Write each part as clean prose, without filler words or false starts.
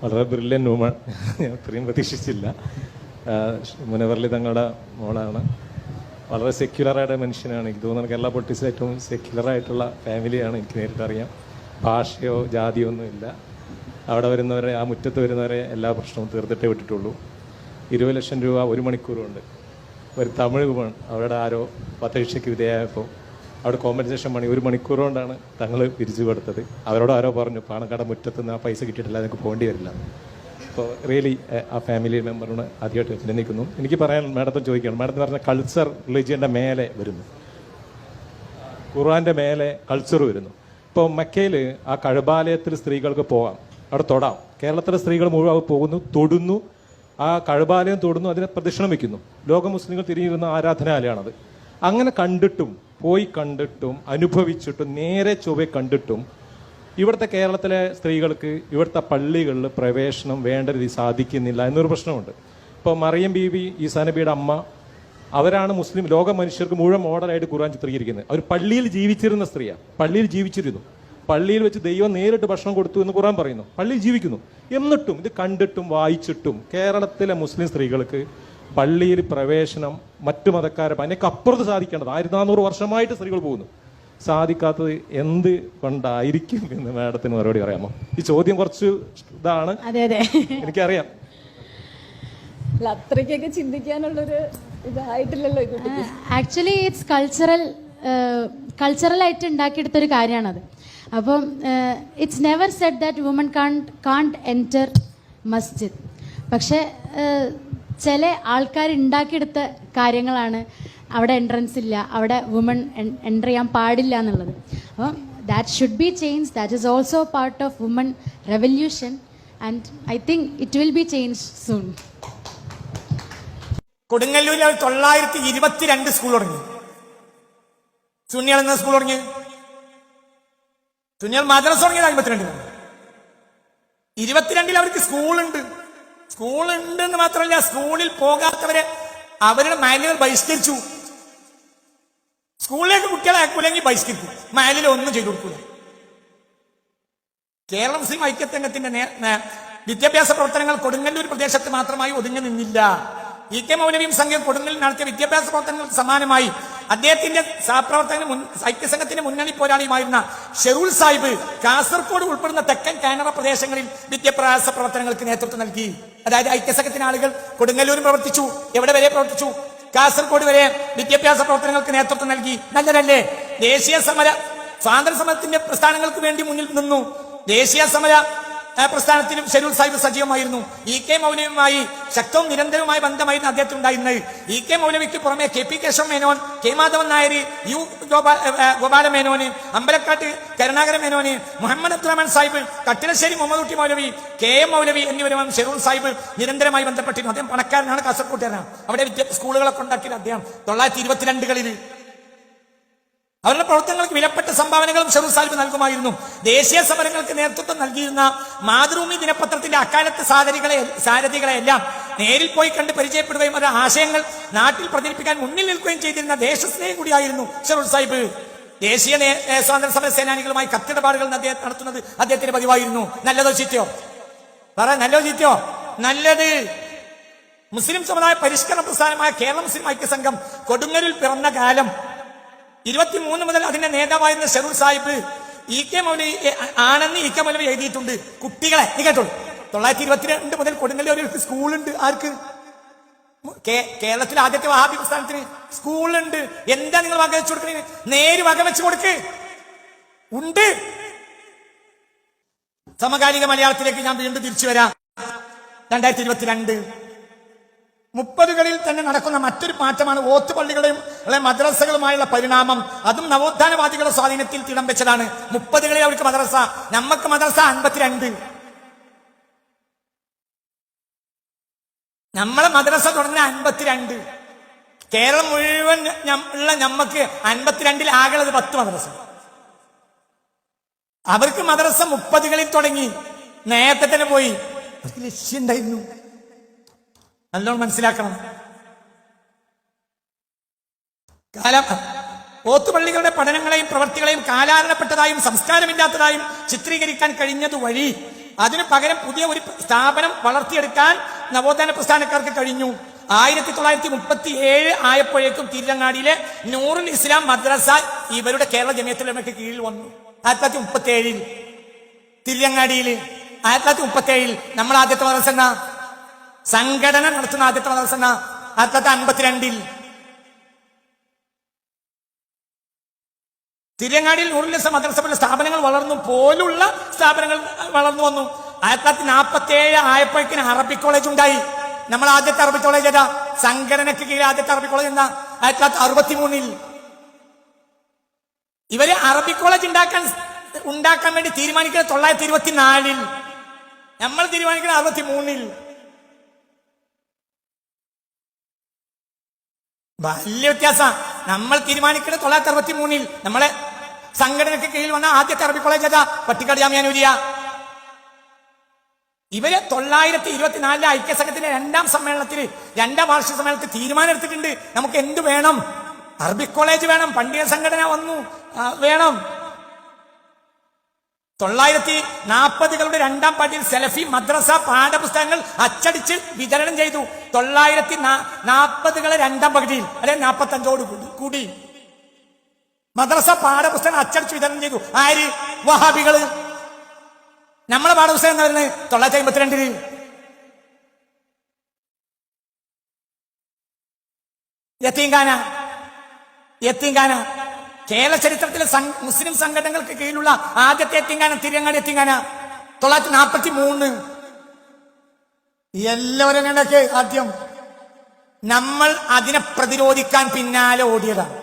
വളരെ brilliant woman. ഞാൻ അത്രയും പ്രതീക്ഷിച്ചില്ല. മുനവർലി തങ്ങളുടെ മോളാണ്. വളരെ സെക്യുലറായിട്ട് മനുഷ്യനാണ്. എനിക്ക് തോന്നുന്നത് കേരള പൊളിറ്റിക്സിൽ ഏറ്റവും സെക്യുലറായിട്ടുള്ള ഫാമിലിയാണ്. എനിക്ക് നേരിട്ടറിയാം. ഭാഷയോ ജാതിയോ ഒന്നുമില്ല. അവിടെ വരുന്നവരെ, ആ മുറ്റത്ത് വരുന്നവരെ എല്ലാ പ്രശ്നവും തീർത്തിട്ടേ വിട്ടിട്ടുള്ളൂ. 20 ലക്ഷം രൂപ 1 മണിക്കൂറുണ്ട്. ഒരു തമിഴ് വുമൺ അവരുടെ ആരോ വധശിക്ഷയ്ക്ക് വിധേയമായപ്പോൾ അവിടെ കോമ്പൻസേഷൻ മണി 1 മണിക്കൂർ കൊണ്ടാണ് തങ്ങൾ പിരിച്ചു കൊടുത്തത്. അവരോട് ആരോ പറഞ്ഞു പാണക്കാട് മുറ്റത്ത് നിന്ന് ആ പൈസ കിട്ടിയിട്ടില്ല, നിങ്ങൾക്ക് പോകേണ്ടി വരില്ല. അപ്പോൾ റിയലി ആ ഫാമിലി മെമ്പറിനോട് ആദ്യമായിട്ട് അഭിനന്ദിക്കുന്നു. എനിക്ക് പറയാൻ മാഡത്തിന് ചോദിക്കുകയാണ്, മാഡത്തിന് പറഞ്ഞ കൾച്ചർ റിലീജിയൻ്റെ മേലെ വരുന്നു, ഖുർആൻ്റെ മേലെ കൾച്ചർ വരുന്നു. ഇപ്പോൾ മക്കയിൽ ആ കഴബാലയത്തിൽ സ്ത്രീകൾക്ക് പോകാം, അവിടെ തൊടാം. കേരളത്തിലെ സ്ത്രീകൾ മുഴുവൻ പോകുന്നു, തൊടുന്നു, ആ കഴബാലയം തൊടുന്നു, അതിനെ പ്രദക്ഷിണം വയ്ക്കുന്നു. ലോക മുസ്ലിങ്ങൾ തിരിഞ്ഞിരുന്ന ആരാധനാലയമാണത്. അങ്ങനെ കണ്ടിട്ടും പോയി കണ്ടിട്ടും അനുഭവിച്ചിട്ടും നേരെ ചൊവ്വെ കണ്ടിട്ടും ഇവിടുത്തെ കേരളത്തിലെ സ്ത്രീകൾക്ക് ഇവിടുത്തെ പള്ളികളിൽ പ്രവേശനം വേണ്ട രീതി സാധിക്കുന്നില്ല എന്നൊരു പ്രശ്നമുണ്ട്. ഇപ്പോൾ മറിയം ബീവി, ഈസാ നബിയുടെ അമ്മ, അവരാണ് മുസ്ലിം ലോക മനുഷ്യർക്ക് മുഴുവൻ മോഡലായിട്ട് ഖുർആൻ ചിത്രീകരിക്കുന്നത്. അവർ പള്ളിയിൽ ജീവിച്ചിരുന്ന സ്ത്രീയാണ്, പള്ളിയിൽ ജീവിച്ചിരുന്നു, പള്ളിയിൽ വെച്ച് ദൈവം നേരിട്ട് ഭക്ഷണം കൊടുത്തു എന്ന് ഖുർആൻ പറയുന്നു, പള്ളിയിൽ ജീവിക്കുന്നു. എന്നിട്ടും ഇത് കണ്ടിട്ടും വായിച്ചിട്ടും കേരളത്തിലെ മുസ്ലിം സ്ത്രീകൾക്ക് പള്ളിയിൽ പ്രവേശനം മറ്റു മതക്കാരെ അതിനൊക്കെ അപ്പുറത്ത് സാധിക്കേണ്ടത് 1400 വർഷമായിട്ട് സ്ത്രീകൾ പോകുന്നു, സാധിക്കാത്തത് എന്ത് കൊണ്ടായിരിക്കും എന്ന് മാഡത്തിന് മറുപടി പറയാമോ? ഈ ചോദ്യം കുറച്ച് ഇതാണ്, എനിക്കറിയാം. അത്രയ്ക്കൊക്കെ ചിന്തിക്കാനുള്ളൊരു ഇതായിട്ടില്ലല്ലോ. ആക്ച്വലി ഇറ്റ്സ് കൾച്ചറലായിട്ട് ഉണ്ടാക്കിയെടുത്തൊരു കാര്യമാണത്. അപ്പം it's never said that woman can't enter masjid. പക്ഷേ ചില ആൾക്കാർ ഉണ്ടാക്കിയെടുത്ത കാര്യങ്ങളാണ് അവിടെ എൻട്രൻസ് ഇല്ല, അവിടെ വുമൺ എൻ്റർ ചെയ്യാൻ പാടില്ല എന്നുള്ളത്. അപ്പം that should be change. That is also part of woman revolution and I think it will be change soon. കൊടുങ്ങല്ലൂരിൽ 922 സ്കൂൾ തുടങ്ങി. സുന്നികൾ എന്ന സ്കൂൾ തുടങ്ങി, സുന്നികൾ മദ്രസ തുടങ്ങിയത് 52 അവർക്ക് സ്കൂളുണ്ട്. സ്കൂളുണ്ട് എന്ന് മാത്രമല്ല, സ്കൂളിൽ പോകാത്തവരെ അവരുടെ മാനുവൽ ബഹിഷ്കരിച്ചു. സ്കൂളിലേക്ക് കുട്ടികളെ ആക്കൂലെങ്കിൽ ബഹിഷ്കരിക്കും, മാനുവൽ ഒന്നും ചെയ്തു കൊടുക്കൂല. കേരള മുസ്ലിം ഐക്യസംഘത്തിന്റെ വിദ്യാഭ്യാസ പ്രവർത്തനങ്ങൾ കൊടുങ്ങല്ലൂർ പ്രദേശത്ത് മാത്രമായി ഒതുങ്ങി നിന്നില്ല. ഇ.കെ. മൗലവിയും സംഘം കൊടുങ്ങല്ലൂരിൽ നടത്തിയ വിദ്യാഭ്യാസ പ്രവർത്തനങ്ങൾക്ക് സമാനമായി അദ്ദേഹത്തിന്റെ സഹപ്രവർത്തകന് ഐക്യസംഘത്തിന്റെ മുന്നണി പോരാളിയുമായിരുന്ന ഷെറൂൽ സാഹിബ് കാസർഗോഡ് ഉൾപ്പെടുന്ന തെക്കൻ കാനറ പ്രദേശങ്ങളിൽ വിദ്യാഭ്യാസ പ്രവർത്തനങ്ങൾക്ക് നേതൃത്വം നൽകി. അതായത് ഐക്യസംഘത്തിന് ആളുകൾ കൊടുങ്ങല്ലൂരും പ്രവർത്തിച്ചു, എവിടെ വരെ പ്രവർത്തിച്ചു, കാസർഗോഡ് വരെ വിദ്യാഭ്യാസ പ്രവർത്തനങ്ങൾക്ക് നേതൃത്വം നൽകി. നല്ലതല്ലേ? ദേശീയ സമര സ്വാതന്ത്ര്യ സമരത്തിന്റെ പ്രസ്ഥാനങ്ങൾക്ക് വേണ്ടി മുന്നിൽ നിന്നു. ദേശീയ സമര പ്രസ്ഥാനത്തിനും ഷെരൂൽ സാഹിബ് സജീവമായിരുന്നു. ഇ.കെ. മൗലവിയുമായി ശക്തവും നിരന്തരവുമായ ബന്ധമായിരുന്നു അദ്ദേഹത്തിനുണ്ടായിരുന്നത്. ഇ.കെ. മൗലവിക്ക് പുറമെ K P. Kesava Menon, K. Madhavan Nair, U. Gopala Menon, Ambalakkattu Karunakara Menon, Muhammad Abdurahman Sahib, Kattilassery Muhammad Kutty Moulavi, K. M. മൗലവി എന്നിവരുമായി ഷെരൂൽ സാഹിബ് നിരന്തരമായി ബന്ധപ്പെട്ടിരുന്നു. അദ്ദേഹം പണക്കാരനാണ്, കാസർകോട്ടുകാരനാണ്. അവിടെ സ്കൂളുകളൊക്കെ ഉണ്ടാക്കിയത് അദ്ദേഹം 922 അവരുടെ പ്രവർത്തനങ്ങൾക്ക് വിലപ്പെട്ട സംഭാവനകളും ഷെറൂൽ സാഹിബ് നൽകുമായിരുന്നു. ദേശീയ സമരങ്ങൾക്ക് നേതൃത്വം നൽകിയിരുന്ന മാതൃഭൂമി ദിനപത്രത്തിന്റെ അക്കാലത്തെ സാരഥികളെയെല്ലാം നേരിൽ പോയി കണ്ട് പരിചയപ്പെടുകയും അവരുടെ ആശയങ്ങൾ നാട്ടിൽ പ്രചരിപ്പിക്കാൻ മുന്നിൽ നിൽക്കുകയും ചെയ്തിരുന്ന ദേശസ്നേഹം കൂടിയായിരുന്നു ഷെറൂൽ സാഹിബ്. ദേശീയ സ്വാതന്ത്ര്യ സമര സേനാനികളുമായി കത്തിടപാടുകൾ നടത്തുന്നത് അദ്ദേഹത്തിന്റെ പതിവായിരുന്നു. നല്ലതോ ചീത്തയോ? നല്ലതോ ചീത്തയോ? നല്ലത്. മുസ്ലിം സമുദായ പരിഷ്കരണ പ്രസ്ഥാനമായ കേരള മുസ്ലിം ഐക്യസംഘം കൊടുങ്ങല്ലൂരിൽ പിറന്ന കാലം 23 മുതൽ അതിന്റെ നേതാവായിരുന്ന ഷെറൂൽ സാഹിബ് ഇ.കെ. മൗലവി ആണെന്ന് ഇ.കെ. മൗലവി എഴുതിയിട്ടുണ്ട്. കുട്ടികളെ നീ കേട്ടോളൂ, 922 മുതൽ കൊടുങ്ങല്ലൂരിൽ സ്കൂളുണ്ട്. ആർക്ക്? കേരളത്തിലെ ആദ്യത്തെ വഹാബി പ്രസ്ഥാനത്തിന് സ്കൂളുണ്ട്. എന്താ നിങ്ങൾ വക വെച്ചു കൊടുക്കണേ? നേര് വക വെച്ച് കൊടുക്ക്. ഉണ്ട്. സമകാലിക മലയാളത്തിലേക്ക് ഞാൻ വീണ്ടും തിരിച്ചു വരാം. 2022 30കളിൽ തന്നെ നടക്കുന്ന മറ്റൊരു മാറ്റമാണ് ഓത്തുപള്ളികളുടെയും മദ്രസകളുമായുള്ള പരിണാമം. അതും നവോത്ഥാനവാദികളുടെ സ്വാധീനത്തിൽ തിടം വെച്ചതാണ്. 30കളിൽ അവർക്ക് മദ്രസ, നമുക്ക് മദ്രസ 52. നമ്മളെ മദ്രസ തുടങ്ങുന്ന 52. കേരളം മുഴുവൻ ഉള്ള നമ്മക്ക് 52 ആകുള്ളത് 10 മദ്രസ. അവർക്ക് മദ്രസ 30കളിൽ തുടങ്ങി, നേരത്തെ തന്നെ പോയി. അവർക്ക് ലക്ഷ്യം ഉണ്ടായിരുന്നു, നല്ലോണം മനസ്സിലാക്കണം. ഓത്തുപള്ളികളുടെ പഠനങ്ങളെയും പ്രവർത്തികളെയും കാലാതരപ്പെട്ടതായും സംസ്കാരമില്ലാത്തതായും ചിത്രീകരിക്കാൻ കഴിഞ്ഞതുവഴി അതിനു പകരം പുതിയ ഒരു സ്ഥാപനം വളർത്തിയെടുക്കാൻ നവോത്ഥാന പ്രസ്ഥാനക്കാർക്ക് കഴിഞ്ഞു. 1937 ആയപ്പോഴേക്കും തിരുരങ്ങാടിയിലെ നൂറുൽ ഇസ്ലാം മദ്രസ ഇവരുടെ കേരള ജമിയത്തുൽ ഉലമയ്ക്ക് കീഴിൽ വന്നു. 1937 തിരുരങ്ങാടിയിൽ 1937 നമ്മൾ ആദ്യത്തെ മദ്രസ എന്നാ സംഘടന നടത്തുന്ന ആദ്യത്തെ മദ്രസ എന്നാ 1952 തിരുരങ്ങാടിയിൽ നൂറുൽ ഇസ്ലാം മദ്രസ പോലെ സ്ഥാപനങ്ങൾ വളർന്നു പോലുള്ള സ്ഥാപനങ്ങൾ വളർന്നു വന്നു. 1947 ആയപ്പോഴേക്കിന് അറബിക് കോളേജ് ഉണ്ടായി. നമ്മൾ ആദ്യത്തെ അറബിക് കോളേജ് ഏതാ? സംഘടനയ്ക്ക് കീഴിൽ ആദ്യത്തെ അറബിക് കോളേജ് എന്നാ 1963 ഇവര് അറബിക് കോളേജ് ഉണ്ടാക്കാൻ വേണ്ടി തീരുമാനിക്കുന്നത് 1924 നമ്മൾ തീരുമാനിക്കുന്നത് 1963 വലിയ വ്യത്യാസം. നമ്മൾ തീരുമാനിക്കുന്നത് 1963 നമ്മളെ സംഘടനയ്ക്ക് കീഴിൽ വന്ന ആദ്യത്തെ അറബിക് കോളേജ് ഏതാ? പട്ടിക്കാട് ജാമിഅ നൂരിയ. ഇവര് 1924 ഐക്യസംഘത്തിന്റെ 2ാം സമ്മേളനത്തിൽ 2ാം വാർഷിക സമ്മേളനത്തിൽ തീരുമാനം എടുത്തിട്ടുണ്ട്. നമുക്ക് എന്ത് വേണം? അറബിക് കോളേജ് വേണം, പണ്ഡിത സംഘടന വന്നു വേണം. 1940കളുടെ 2ാം പതിപ്പിൽ സലഫി മദ്രസ പാഠപുസ്തകങ്ങൾ അച്ചടിച്ച് വിതരണം ചെയ്തു. 1940കളുടെ 2ാം പകുതിയിൽ അല്ലെ 45ഓട് കൂടി മദ്രസ പാഠപുസ്തകം അച്ചടിച്ച് വിതരണം ചെയ്തു. ആര്? വഹാബികള്. നമ്മളെ പാഠപുസ്തകം എന്ന് പറയുന്നത് 1952 യത്തീംഖാന കേരള ചരിത്രത്തിലെ മുസ്ലിം സംഘടനകൾക്ക് കീഴിലുള്ള ആദ്യത്തെ യത്തീംഖാന തിരുരങ്ങാടി യത്തീംഖാന 1943. എല്ലാവരും കണ്ടൊക്കെ ആദ്യം നമ്മൾ അതിനെ പ്രതിരോധിക്കാൻ പിന്നാലെ ഓടിയതാണ്.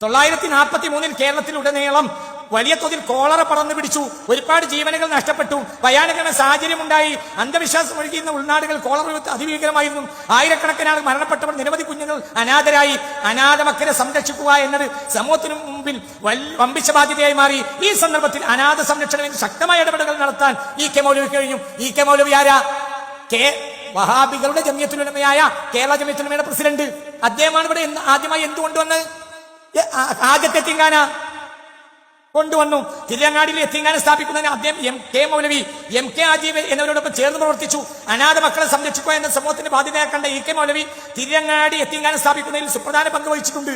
1943 കേരളത്തിലുടനീളം വലിയ തോതിൽ കോളറ പടർന്നു പിടിച്ചു. ഒരുപാട് ജീവനുകൾ നഷ്ടപ്പെട്ടു. ഭയാനകമായ സാഹചര്യമുണ്ടായി. അന്ധവിശ്വാസം ഒഴുകിയുന്ന ഉൾനാടുകൾ കോളറ അതിഭീകരമായിരുന്നു. ആയിരക്കണക്കിന് ആൾ മരണപ്പെട്ടവർ, നിരവധി കുഞ്ഞുങ്ങൾ അനാഥരായി. അനാഥ മക്കളെ സംരക്ഷിക്കുക എന്നത് സമൂഹത്തിനു മുമ്പിൽ വമ്പിച്ച ബാധ്യതയായി മാറി. ഈ സന്ദർഭത്തിൽ അനാഥ സംരക്ഷണത്തിന് ശക്തമായ ഇടപെടലുകൾ നടത്താൻ ഇ.കെ. മൗലവിക്ക് കഴിഞ്ഞു. ഇ.കെ. മൗലവി ആരാ? വഹാബികളുടെ ജമിയത്തുൽ ഉലമയായ കേരള ജമിയത്തുൽ ഉലമയുടെ പ്രസിഡന്റ്. അദ്ദേഹമാണ് ഇവിടെ ആദ്യമായി എന്തുകൊണ്ടുവന്ന് ആദ്യത്തെ യത്തീംഖാന കൊണ്ടുവന്നു. തിരുരങ്ങാടിയിൽ യത്തീംഖാന സ്ഥാപിക്കുന്നതിന് അദ്ദേഹം എം.കെ. മൗലവി, എം.കെ. ആജീബ് എന്നിവരോടൊപ്പം ചേർന്ന് പ്രവർത്തിച്ചു. അനാഥ മക്കളെ സംരക്ഷിക്കുക എന്ന സമൂഹത്തിന്റെ ബാധ്യതയാക്കേണ്ട ഇ.കെ. മൗലവി തിരുരങ്ങാടി യത്തീംഖാന സ്ഥാപിക്കുന്നതിൽ സുപ്രധാന പങ്ക് വഹിച്ചിട്ടുണ്ട്.